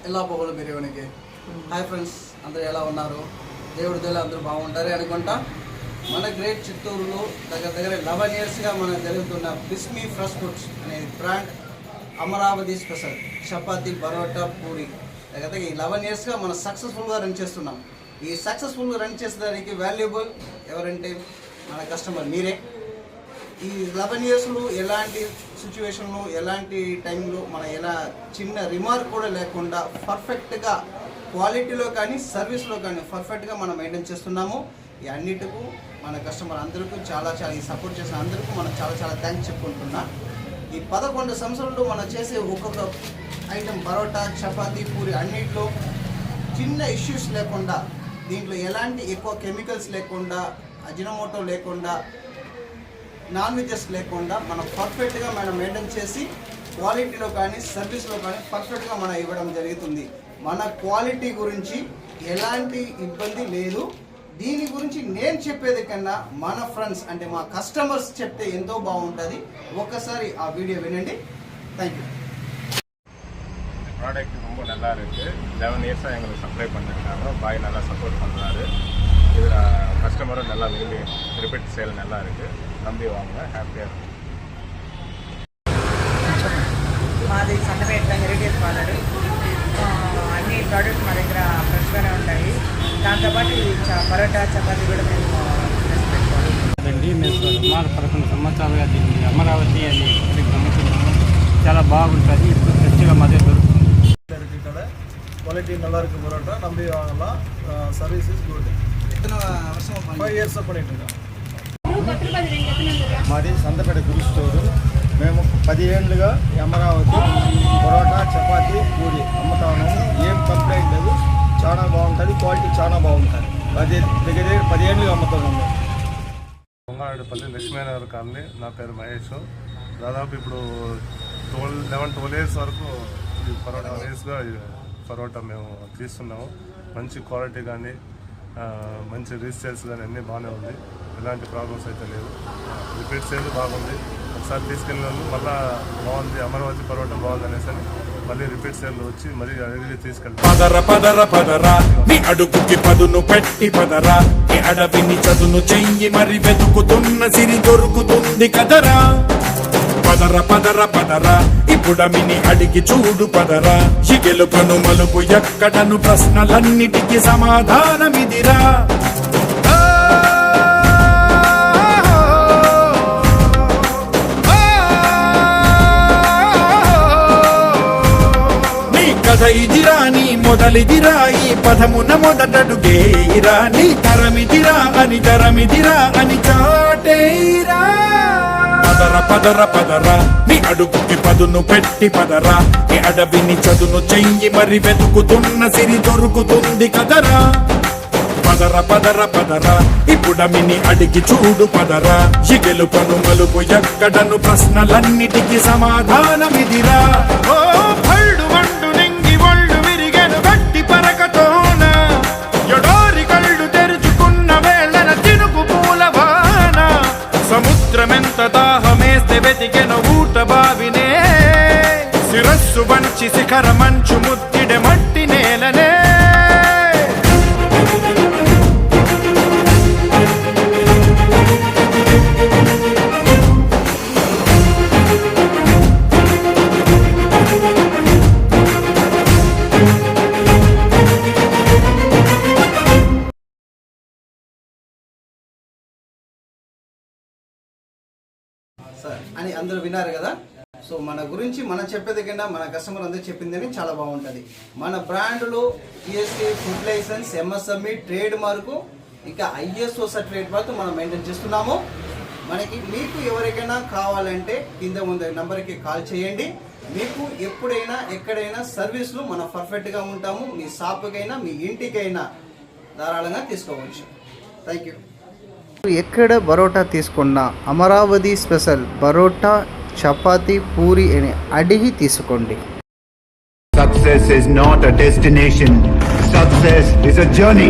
ఎలా పొగలు బిర్యానీకి. హాయ్ ఫ్రెండ్స్, అందరూ ఎలా ఉన్నారు? దేవుడి దయలో అందరూ బాగుంటారు అనుకుంటా. మన గ్రేట్ చిత్తూరులో దగ్గర 11 yearsగా మనం జరుగుతున్న బిస్మీ ఫ్రెష్ ఫుడ్స్ అనే బ్రాండ్ అమరావతి స్పెషల్ చపాతీ పరోటా పూరి దగ్గర 11 yearsగా మనం సక్సెస్ఫుల్గా రన్ చేస్తున్నాం. ఈ సక్సెస్ఫుల్గా రన్ చేసేదానికి వాల్యుబుల్ ఎవరంటే మన కస్టమర్ మీరే. ఈ 11 yearsలో ఎలాంటి సిచ్యువేషన్లో ఎలాంటి టైంలో ఎలా చిన్న రిమార్క్ కూడా లేకుండా పర్ఫెక్ట్గా క్వాలిటీలో కానీ సర్వీస్లో కానీ పర్ఫెక్ట్గా మనం మెయింటైన్ చేస్తున్నాము. ఈ అన్నిటికూ మన కస్టమర్ అందరికీ చాలా ఈ సపోర్ట్ చేసిన అందరికీ మనం చాలా థ్యాంక్స్ చెప్పుకుంటున్నా. ఈ 11 సంవత్సరాలు మనం చేసే ఒక్కొక్క ఐటెం పరోటా చపాతీ పూరి అన్నింటిలో చిన్న ఇష్యూస్ లేకుండా, దీంట్లో ఎలాంటి ఎక్కువ కెమికల్స్ లేకుండా, అజినోమోటో లేకుండా, నాన్ వెజెస్ లేకుండా మనం పర్ఫెక్ట్గా మనం మెయింటైన్ చేసి క్వాలిటీలో కానీ సర్వీస్లో కానీ పర్ఫెక్ట్గా మనం ఇవ్వడం జరుగుతుంది. మన క్వాలిటీ గురించి ఎలాంటి ఇబ్బంది లేదు. దీని గురించి నేను చెప్పేది కన్నా మన ఫ్రెండ్స్ అంటే మా కస్టమర్స్ చెప్తే ఎంతో బాగుంటుంది. ఒక్కసారి ఆ వీడియో వినండి. Thank you. ப்ராடக்ட் ரொம்ப நல்லா இருக்குது. 11 years எங்களுக்கு சப்ளை பண்ணிருக்காங்க. பாய் நல்லா சப்போர்ட் பண்ணுறாரு. இதில் கஸ்டமரும் நல்லா விரும்பி ரிப்பீட் சேல் நல்லா இருக்குது. நம்பி வாங்க, హ్యాపీగా. మాది సంతపేట హెరిటేజ్ పార్లర్. అన్ని ప్రోడక్ట్స్ మా దగ్గర ఫ్రెష్గానే ఉంటాయి. దాంతోపాటు పరోటా చపాతీ కూడా మేము అదండి. మేము సుమారు 11 సంవత్సరాలుగా దీన్ని అమరావతి అని గమనిస్తున్నాము. చాలా బాగుంటుంది. ఇప్పుడు ఫ్రెష్గా మధ్య దొరుకుతుంది. ಕ್ವಾಲಿಟಿ நல்லா இருக்கு. பரோட்டா நம்பி வாங்கலாம். Service is good. 5 years பண்ணிட்டு இருக்கோம். మాది సంతపేట గురు స్టోరు. మేము 10 ఏళ్ళుగా అమరావతి పరోటా చపాతీ పూరి అమ్ముతా ఉన్నాము. ఏం కంప్లైంట్ లేదు. చాలా బాగుంటుంది. క్వాలిటీ చాలా బాగుంటుంది. దగ్గర 10 ఏళ్ళుగా అమ్ముతున్నాము. పొంగారెడ్డిపల్లి లక్ష్మీనగర్ కాలనీ. నా పేరు మహేష్. దాదాపు ఇప్పుడు 12 years వరకు ఈ పరోటా రేస్గా పరోటా మేము తీస్తున్నాము. మంచి క్వాలిటీ కానీ మంచి రీసేల్స్ కానీ అన్నీ బాగానే ఉంది. ఎలాంటి ప్రాబ్లమ్స్ అయితే లేవు. రిపీట్ సేల్ బాగుంది. ఒకసారి తీసుకెళ్ళిన వాళ్ళు మళ్ళీ బాగుంది, అమరావతి పరోటా బాగుంది అనేసి అని మళ్ళీ రిపీట్ సేల్ వచ్చి మళ్ళీ అడిగి తీసుకెళ్తాం. పదరా నీ అడుగుకి పదును పెట్టి పదరా, నీ అడవిని చదును చెయ్యి మరి వెతుకుతున్న సిరి దొరుకుతుంది కదరా. పదరా ఇప్పుడమిని అడిగి చూడు పదరా. ఈ గెలుపను మలుపు ఎక్కడను ప్రశ్నలన్నిటికీ సమాధానమిదిరా. నీ కథ ఇదిరా, నీ మొదలిదిరా, ఈ పదమున మొదటడుగేరా. నీ తరమిదిరా అని తరమిదిరా అని చాటేరా. పదరా నీ అడుగుకి పదును పెట్టి పదరా. నీ అడవిని చదును చెయ్యి మరి వెతుకుతున్న సిరి దొరుకుతుంది కదరా. పదరా ఇప్పుడమిని అడిగి చూడు పదరా. ఈ గెలుపను మలుపు ఎక్కడను ప్రశ్నలన్నిటికీ సమాధానమిదిరా. ఓ పళ్ళు వండు నింగి ఒళ్ళు విరిగెను గట్టి పరకతోన, ఎడోరి కళ్ళు తెరుచుకున్న వేళన తినుకు పూలవాన. సముద్రమెంత దాహమేస్తే వెతికెను ఊట బావినే, శిరస్సు వంచి శిఖర మంచు ముద్దిడె మట్టి నేలనే. సార్ అని అందరూ విన్నారు కదా. సో మన గురించి మనం చెప్పేది కన్నా మన కస్టమర్ అందరూ చెప్పిందని చాలా బాగుంటుంది. మన బ్రాండ్లో GST, food license, MSME, trade mark, ఇంకా ఐఎస్ఓ సర్టిఫికేట్ వరకు మనం మెయింటైన్ చేస్తున్నాము. మీకు ఎవరికైనా కావాలంటే కింద ముందు నెంబర్కి కాల్ చేయండి. మీకు ఎప్పుడైనా ఎక్కడైనా సర్వీస్లు మనం పర్ఫెక్ట్గా ఉంటాము. మీ షాప్కైనా మీ ఇంటికైనా ధారాళంగా తీసుకోవచ్చు. Thank you. ఎక్కడ పరోటా తీసుకున్నా అమరావతి స్పెషల్ పరోటా చపాతీ పూరి అని అడిగి తీసుకోండి. Success is not a destination. Success is a journey.